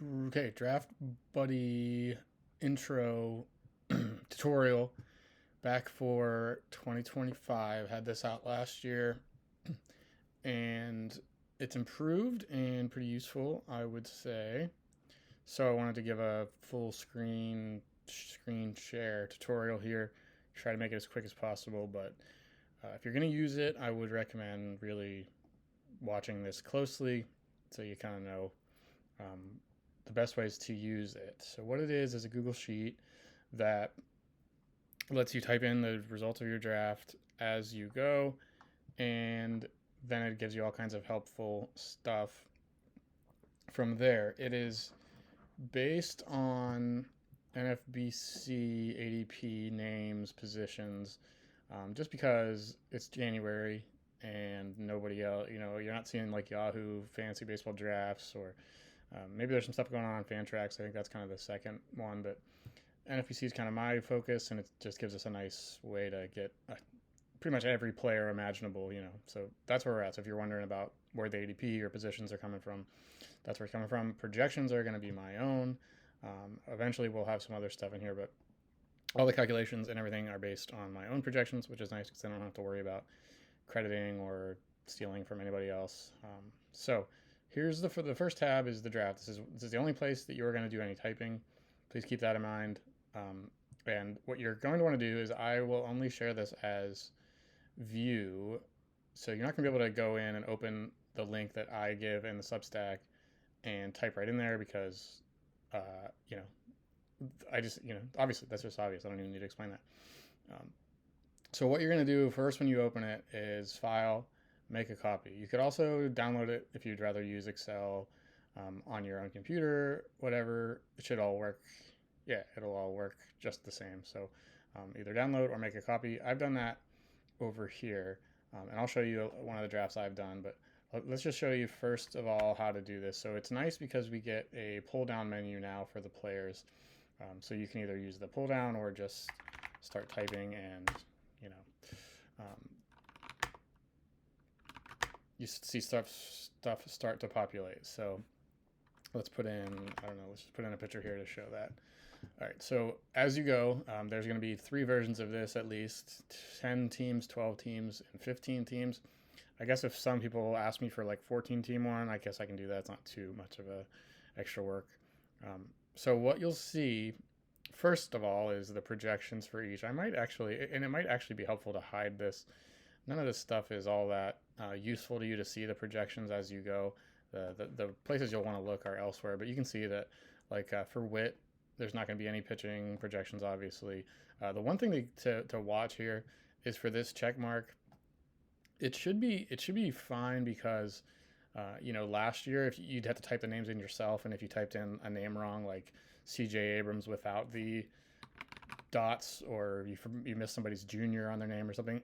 Okay, Draft Buddy intro tutorial back for 2025. Had this out last year and it's improved and pretty useful, I would say. So I wanted to give a full screen share tutorial here. Try to make it as quick as possible, but if you're going to use it, I would recommend really watching this closely so you kind of know um, the best ways to use it. So what it is a Google Sheet that lets you type in the results of your draft as you go, and then it gives you all kinds of helpful stuff from there. It is based on NFBC ADP names, positions, just because it's January and nobody else, you're not seeing like Yahoo fancy baseball drafts, or maybe there's some stuff going on Fantrax. I think that's kind of the second one, but NFBC is kind of my focus, and it just gives us a nice way to get pretty much every player imaginable. So that's where we're at. So if you're wondering about where the ADP or positions are coming from, that's where it's coming from. Projections are going to be my own. Eventually, we'll have some other stuff in here, but all the calculations and everything are based on my own projections, which is nice because I don't have to worry about crediting or stealing from anybody else. So here's for the first tab is the draft. This is the only place that you're going to do any typing. Please keep that in mind. And what you're going to want to do is I will only share this as view. So you're not going to be able to go in and open the link that I give in the Substack and type right in there because, I just, obviously that's just obvious. I don't even need to explain that. So what you're going to do first when you open it is File, make a copy. You could also download it if you'd rather use Excel on your own computer, whatever. It should all work. Yeah, it'll all work just the same. So either download or make a copy. I've done that over here, and I'll show you one of the drafts I've done, but let's just show you first of all how to do this. So it's nice because we get a pull down menu now for the players. So you can either use the pull down or just start typing, and you see stuff start to populate. So let's put in, let's just put in a picture here to show that. All right, so as you go, there's going to be 3 versions of this at least: 10 teams, 12 teams, and 15 teams. I guess if some people ask me for like 14 team one, I guess I can do that. It's not too much of a extra work. So what you'll see first of all is the projections for each. It might actually be helpful to hide this. None of this stuff is all that useful to you to see the projections as you go. The places you'll want to look are elsewhere, but you can see that like for Witt, there's not going to be any pitching projections, obviously. The one thing to watch here is for this check mark. It should be fine because last year if you'd have to type the names in yourself, and if you typed in a name wrong, like CJ Abrams without the dots, or you missed somebody's junior on their name or something,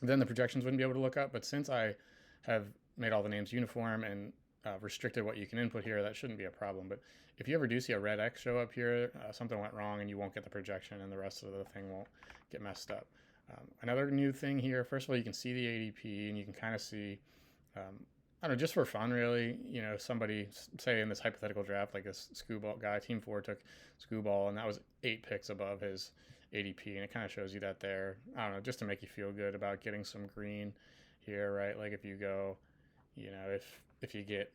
then the projections wouldn't be able to look up. But since I have made all the names uniform and restricted what you can input here, that shouldn't be a problem. But if you ever do see a red X show up here, something went wrong and you won't get the projection, and the rest of the thing won't get messed up. Another new thing here, first of all, you can see the ADP, and you can kind of see, I don't know, just for fun, really, somebody, say in this hypothetical draft, like this Skubal guy, Team 4 took Skubal, and that was 8 picks above his ADP, and it kind of shows you that there. I don't know, just to make you feel good about getting some green here, right? Like if you go, if you get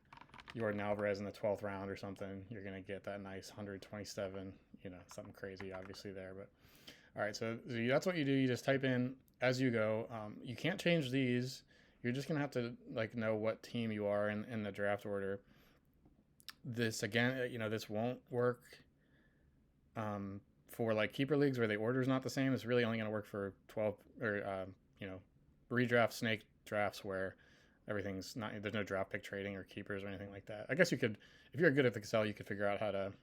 Jordan Alvarez in the 12th round or something, you're going to get that nice 127, something crazy, obviously, there, but. All right, so that's what you do. You just type in as you go. You can't change these. You're just going to have to know what team you are in the draft order. This, again, this won't work for like keeper leagues where the order is not the same. It's really only going to work for 12 or, redraft snake drafts where everything's not, there's no draft pick trading or keepers or anything like that. I guess you could, if you're good at the Excel, you could figure out how to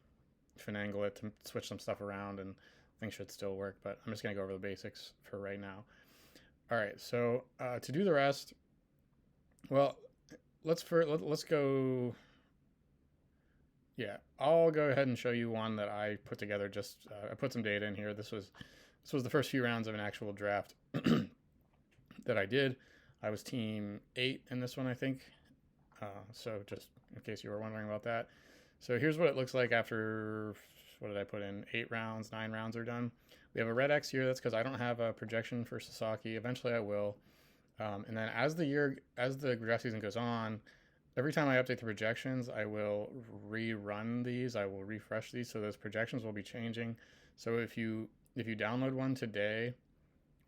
finagle it to switch some stuff around, and things should still work, but I'm just going to go over the basics for right now. All right, so to do the rest, well, let's go. Yeah, I'll go ahead and show you one that I put together. Just I put some data in here. This was the first few rounds of an actual draft that I did. I was team 8 in this one, I think. So just in case you were wondering about that. So here's what it looks like after, what did I put in? 8 rounds, 9 rounds are done. We have a red X here. That's because I don't have a projection for Sasaki. Eventually I will. And then as the draft season goes on, every time I update the projections, I will rerun these. I will refresh these, so those projections will be changing. So if you download one today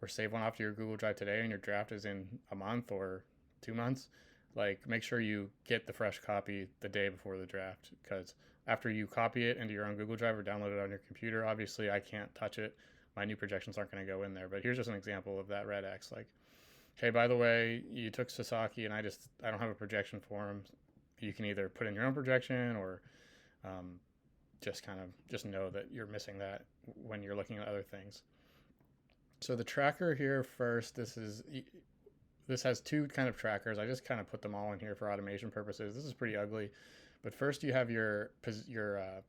or save one off to your Google Drive today, and your draft is in a month or 2 months, like make sure you get the fresh copy the day before the draft, because after you copy it into your own Google Drive or download it on your computer, obviously I can't touch it. My new projections aren't going to go in there. But here's just an example of that red X. Like, hey, by the way, you took Sasaki, and I don't have a projection for him. You can either put in your own projection or just know that you're missing that when you're looking at other things. So the tracker here first, this has two kind of trackers. I just kind of put them all in here for automation purposes. This is pretty ugly, but first you have your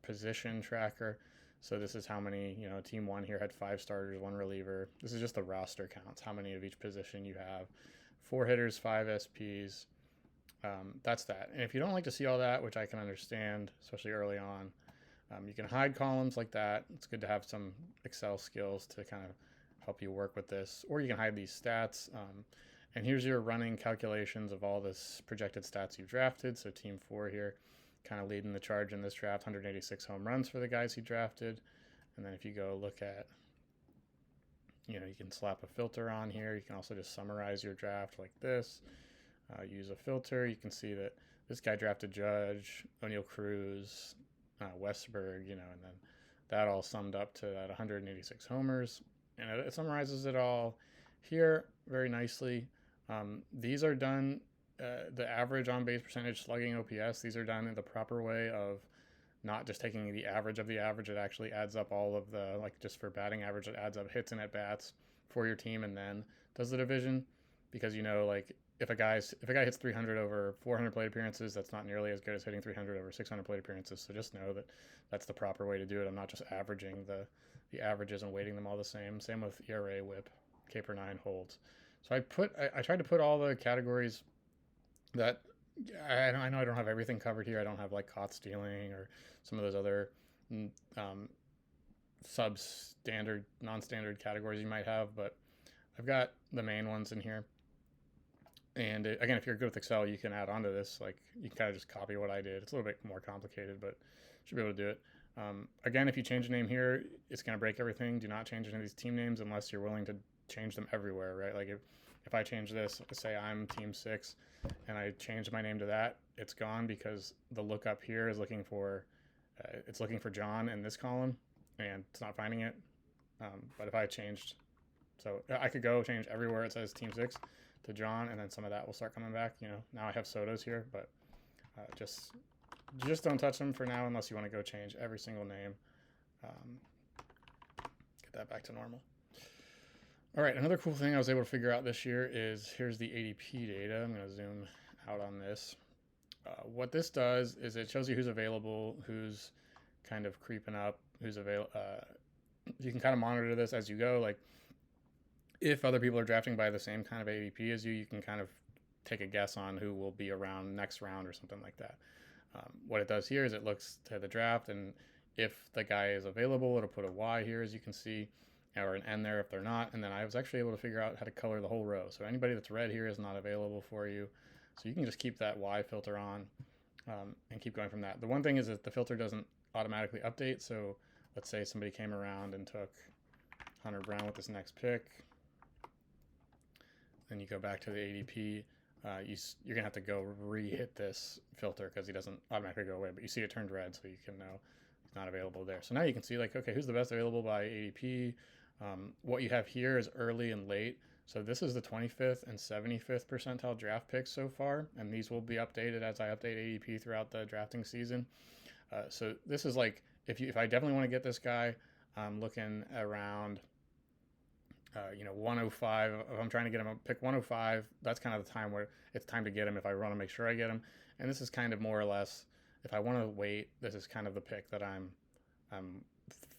position tracker. So this is how many, team one here had 5 starters, 1 reliever. This is just the roster counts, how many of each position you have. 4 hitters, 5 SPs. That's that. And if you don't like to see all that, which I can understand, especially early on, you can hide columns like that. It's good to have some Excel skills to kind of help you work with this. Or you can hide these stats. And here's your running calculations of all this projected stats you've drafted. So team 4 here, kind of leading the charge in this draft, 186 home runs for the guys he drafted. And then if you go look at, you can slap a filter on here. You can also just summarize your draft like this. Use a filter. You can see that this guy drafted Judge, O'Neill Cruz, Westberg, and then that all summed up to that 186 homers. And it summarizes it all here very nicely. These are done, the average on base percentage, slugging, OPS, these are done in the proper way of not just taking the average of the average. It actually adds up all of the, like just for batting average, it adds up hits and at bats for your team and then does the division. Because, like if a guy hits 300 over 400 plate appearances, that's not nearly as good as hitting 300 over 600 plate appearances. So just know that that's the proper way to do it. I'm not just averaging the averages and weighting them all the same. Same with ERA, WHIP, K/9, holds. So I tried to put all the categories that I know I don't have everything covered here. I don't have like caught stealing or some of those other substandard, non-standard categories you might have, but I've got the main ones in here. And again, if you're good with Excel, you can add on to this. Like you can kind of just copy what I did. It's a little bit more complicated, but you should be able to do it. Again, if you change a name here, it's going to break everything. Do not change any of these team names unless you're willing to change them everywhere, right? Like if I change this, say I'm team 6 and I change my name to that, it's gone because the lookup here is looking for John in this column and it's not finding it. But if I changed, so I could go change everywhere it says team 6 to John, and then some of that will start coming back. Now I have Soto's here, but just don't touch them for now unless you want to go change every single name. Get that back to normal. All right, another cool thing I was able to figure out this year is here's the ADP data. I'm going to zoom out on this. What this does is it shows you who's available, who's kind of creeping up, who's available. You can kind of monitor this as you go. Like if other people are drafting by the same kind of ADP as you can kind of take a guess on who will be around next round or something like that. What it does here is it looks to the draft, and if the guy is available, it'll put a Y here, as you can see, or an N there if they're not. And then I was actually able to figure out how to color the whole row. So anybody that's red here is not available for you. So you can just keep that Y filter on and keep going from that. The one thing is that the filter doesn't automatically update. So let's say somebody came around and took Hunter Brown with this next pick. Then you go back to the ADP. You're going to have to go re-hit this filter because he doesn't automatically go away. But you see it turned red, so you can know he's not available there. So now you can see, like, okay, who's the best available by ADP? What you have here is early and late. So this is the 25th and 75th percentile draft picks so far. And these will be updated as I update ADP throughout the drafting season. So this is like, if I definitely want to get this guy, I'm looking around 105. If I'm trying to get him, pick 105. That's kind of the time where it's time to get him if I want to make sure I get him. And this is kind of more or less, if I want to wait, this is kind of the pick that I'm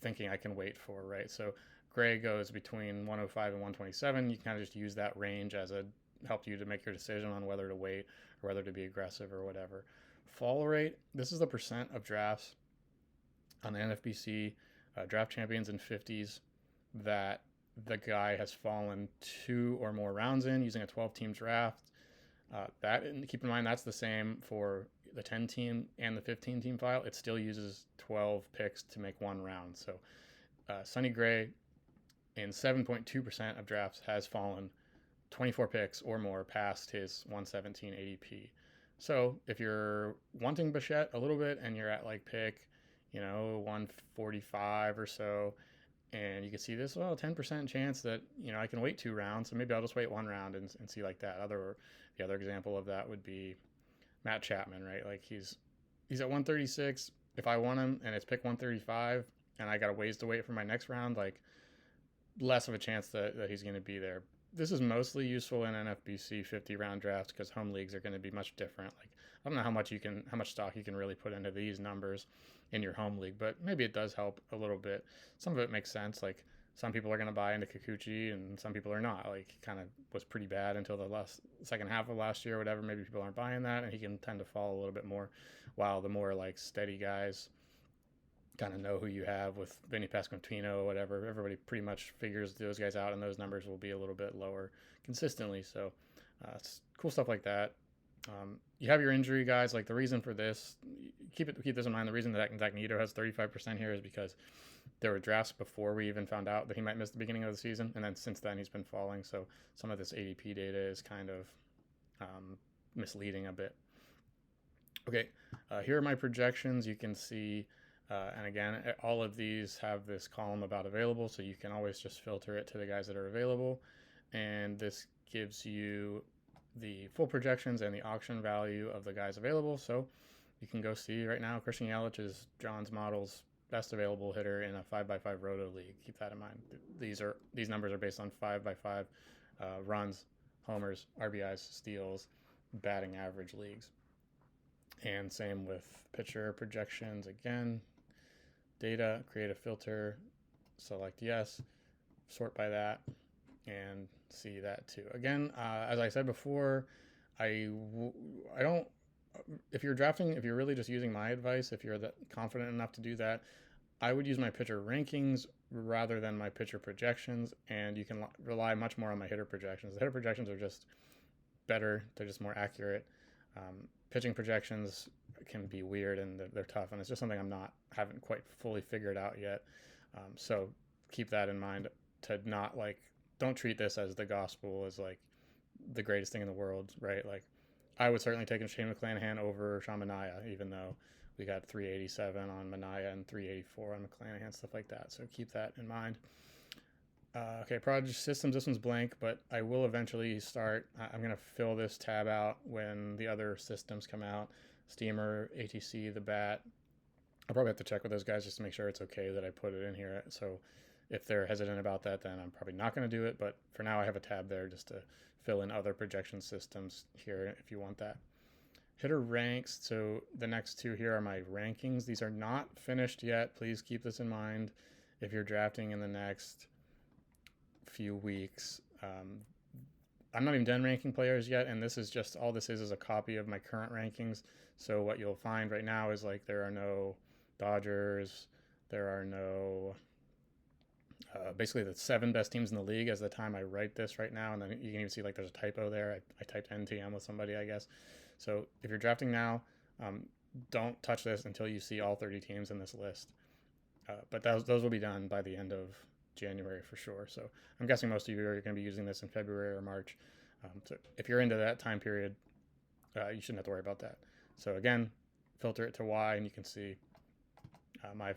thinking I can wait for, right? So Gray goes between 105 and 127. You can kind of just use that range as help you to make your decision on whether to wait or whether to be aggressive or whatever. fall rate, this is the percent of drafts on the NFBC draft champions in 50s that the guy has fallen 2 or more rounds in using a 12-team draft. Keep in mind, that's the same for the 10-team and the 15-team file. It still uses 12 picks to make one round. So Sonny Gray in 7.2% of drafts has fallen 24 picks or more past his 117 ADP. So if you're wanting Bichette a little bit and you're at like pick, 145 or so, and you can see this, 10% chance that, I can wait 2 rounds. So maybe I'll just wait 1 round and see like that. The other example of that would be Matt Chapman, right? Like he's at 136. If I want him and it's pick 135 and I got a ways to wait for my next round, like less of a chance that he's going to be there. This is mostly useful in NFBC 50 round drafts because home leagues are going to be much different. Like I don't know how much stock you can really put into these numbers in your home league, but maybe it does help a little bit. Some of it makes sense. Like some people are going to buy into Kikuchi and some people are not. Like he kind of was pretty bad until the second half of last year or whatever. Maybe people aren't buying that and he can tend to fall a little bit more, while the more like steady guys kind of know who you have with Vinny Pasquantino or whatever. Everybody pretty much figures those guys out and those numbers will be a little bit lower consistently. So it's cool stuff like that. You have your injury guys. Like the reason for this, keep this in mind. The reason that Zach Neto has 35% here is because there were drafts before we even found out that he might miss the beginning of the season, and then since then he's been falling. So some of this ADP data is kind of misleading a bit. Okay, here are my projections. You can see, and again, all of these have this column about available, so you can always just filter it to the guys that are available, and this gives you the full projections and the auction value of the guys available. So you can go see right now Christian Yelich is John's Model's best available hitter in a 5x5 roto league. Keep that in mind. These numbers are based on 5x5 runs, homers, RBIs, steals, batting average leagues. And same with pitcher projections. Again, data, create a filter, select yes, sort by that, and see that too. Again, as I said before, I don't. If you're really just using my advice, if you're confident enough to do that, I would use my pitcher rankings rather than my pitcher projections, and you can rely much more on my hitter projections. The hitter projections are just better; they're just more accurate. Pitching projections can be weird and they're tough, and it's just something haven't quite fully figured out yet. So keep that in mind. To not don't treat this as the gospel, as like the greatest thing in the world, right? Like I would certainly take Shane McClanahan over Sean Manaea, even though we got 387 on Manaea and 384 on McClanahan, stuff like that. So keep that in mind. Okay, Prodigy Systems, this one's blank, but I will eventually start. I'm going to fill this tab out when the other systems come out. Steamer, ATC, the Bat. I'll probably have to check with those guys just to make sure it's okay that I put it in here. So if they're hesitant about that, then I'm probably not going to do it. But for now, I have a tab there just to fill in other projection systems here if you want that. Hitter ranks. So the next two here are my rankings. These are not finished yet. Please keep this in mind if you're drafting in the next few weeks. I'm not even done ranking players yet, and this is just all this is a copy of my current rankings. So what you'll find right now is like there are no Dodgers, there are no basically the 7 best teams in the league as the time I write this right now, and then you can even see like there's a typo there. I typed NTM with somebody, I guess. So if you're drafting now, don't touch this until you see all 30 teams in this list. But those will be done by the end of January for sure. So I'm guessing most of you are going to be using this in February or March. So if you're into that time period, you shouldn't have to worry about that. So again, filter it to Y, and you can see my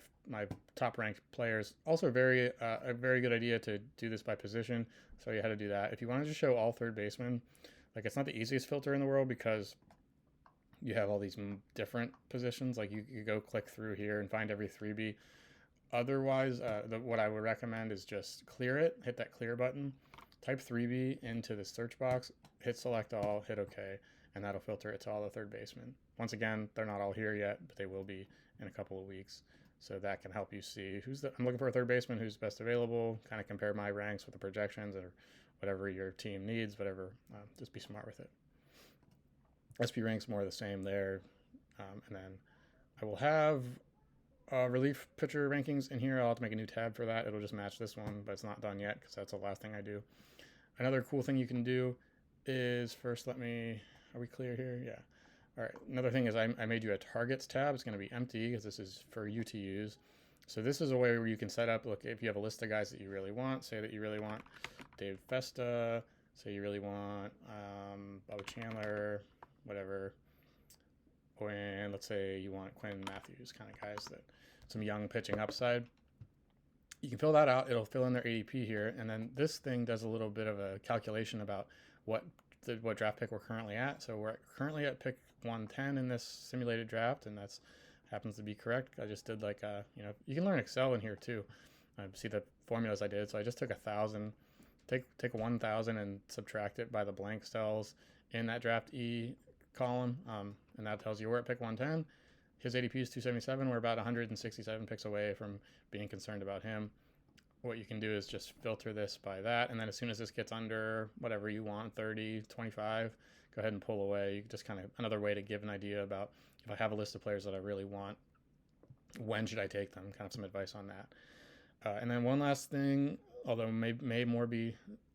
top ranked players. Also a very good idea to do this by position. So you how to do that. If you want to just show all third basemen, like it's not the easiest filter in the world because you have all these different positions. Like you go click through here and find every 3B. Otherwise, what I would recommend is just clear it, hit that clear button, type 3B into the search box, hit select all, hit OK, and that'll filter it to all the third basemen. Once again, they're not all here yet, but they will be in a couple of weeks. So that can help you see I'm looking for a third baseman who's best available, kind of compare my ranks with the projections or whatever your team needs, whatever. Just be smart with it. SP ranks more the same there. And then I will have relief pitcher rankings in here. I'll have to make a new tab for that. It'll just match this one, but it's not done yet because that's the last thing I do. Another cool thing you can do is first are we clear here? Yeah. All right. Another thing is I made you a targets tab. It's going to be empty because this is for you to use. So this is a way where you can set up, look, if you have a list of guys that you really want, say that you really want Dave Festa, say you really want Bubba Chandler, whatever. And let's say you want Quinn Matthews, kind of guys that some young pitching upside. You can fill that out. It'll fill in their ADP here. And then this thing does a little bit of a calculation about what draft pick we're currently at. So we're currently at pick 110 in this simulated draft, and that's happens to be correct. I just did you can learn Excel in here too. See the formulas I did. So I just took 1,000, take 1,000 and subtract it by the blank cells in that draft E column. And that tells you we're at pick 110. His ADP is 277. We're about 167 picks away from being concerned about him. What you can do is just filter this by that. And then as soon as this gets under whatever you want, 30, 25, go ahead and pull away. You just kind of another way to give an idea about if I have a list of players that I really want, when should I take them? Kind of some advice on that. And then one last thing, although I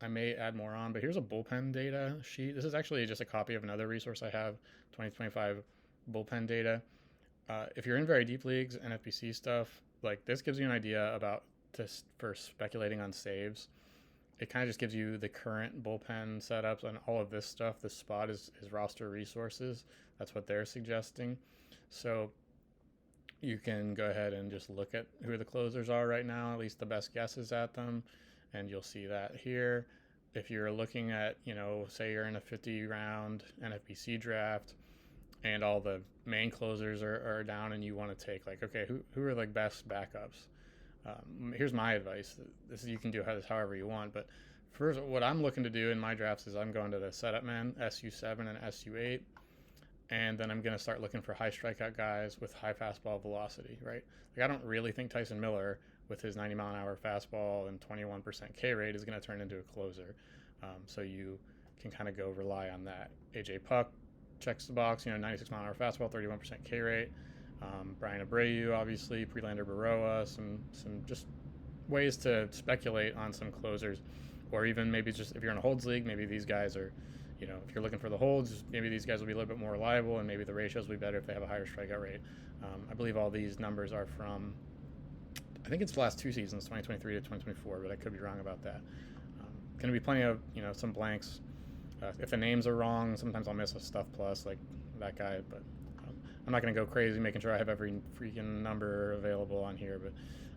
may add more on, but here's a bullpen data sheet. This is actually just a copy of another resource I have, 2025 bullpen data. If you're in very deep leagues and FBC stuff, like this gives you an idea about for speculating on saves. It kind of just gives you the current bullpen setups and all of this stuff. This spot is roster resources. That's what they're suggesting. So you can go ahead and just look at who the closers are right now, at least the best guesses at them, and you'll see that here. If you're looking at, say you're in a 50-round NFBC draft and all the main closers are down and you want to take, okay, who are the best backups? Here's my advice. You can do this however you want, but first, what I'm looking to do in my drafts is I'm going to the setup man, SU7 and SU8, and then I'm going to start looking for high strikeout guys with high fastball velocity, right? I don't really think Tyson Miller, with his 90-mile-an-hour fastball and 21% K rate, is going to turn into a closer. So you can kind of go rely on that. AJ Puck checks the box, 96-mile-an-hour fastball, 31% K rate. Brian Abreu, obviously, Prelander Baroa, some just ways to speculate on some closers, or even maybe just if you're in a holds league, maybe these guys are, if you're looking for the holds, maybe these guys will be a little bit more reliable, and maybe the ratios will be better if they have a higher strikeout rate. I believe all these numbers are from, I think it's the last two seasons, 2023 to 2024, but I could be wrong about that. Going to be plenty of, some blanks. If the names are wrong, sometimes I'll miss a stuff plus like that guy, but I'm not going to go crazy making sure I have every freaking number available on here, but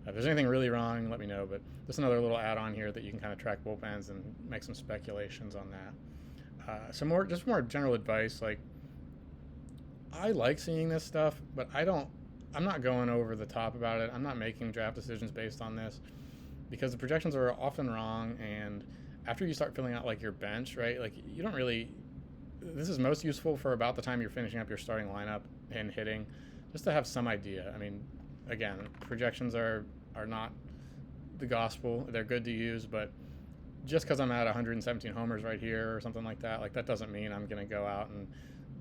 if there's anything really wrong, let me know. But just another little add-on here that you can kind of track bullpens and make some speculations on that. Some more general advice. I like seeing this stuff, but I'm not going over the top about it. I'm not making draft decisions based on this because the projections are often wrong. And after you start filling out your bench, right? You don't really. This is most useful for about the time you're finishing up your starting lineup and hitting, just to have some idea. I mean, again, projections are not the gospel. They're good to use, but just because I'm at 117 homers right here or something like that doesn't mean I'm going to go out and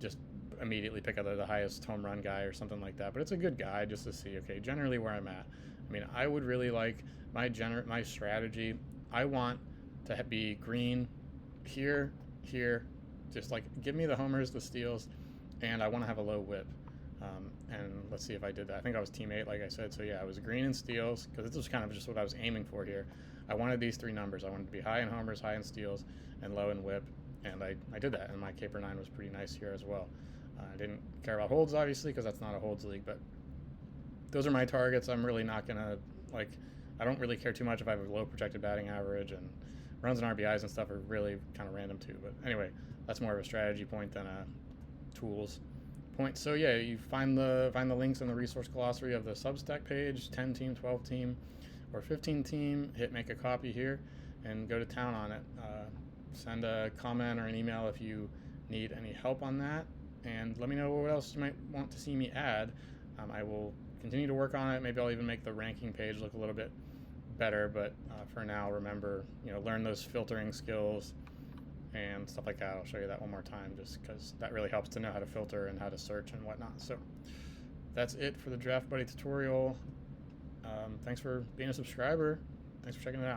just immediately pick up the highest home run guy or something like that. But it's a good guide just to see, okay, generally where I'm at. I mean, I would really like my strategy. I want to be green here, just give me the homers, the steals, and I want to have a low whip. And let's see if I did that. I think I was team 8, like I said. So yeah, I was green in steals because this was kind of just what I was aiming for here. I wanted these three numbers. I wanted to be high in homers, high in steals, and low in whip. And I did that. And my K per 9 was pretty nice here as well. I didn't care about holds, obviously, because that's not a holds league. But those are my targets. I'm really not going to, I don't really care too much if I have a low projected batting average. And runs and RBIs and stuff are really kind of random too. But anyway, that's more of a strategy point than a tools point. So yeah, you find the links in the resource glossary of the Substack page, 10 team, 12 team, or 15 team. Hit make a copy here and go to town on it. Send a comment or an email if you need any help on that, and let me know what else you might want to see me add. I will continue to work on it. Maybe I'll even make the ranking page look a little bit better, but for now, remember, learn those filtering skills, and stuff like that. I'll show you that one more time just because that really helps to know how to filter and how to search and whatnot. So that's it for the Draft Buddy tutorial. Thanks for being a subscriber. Thanks for checking it out.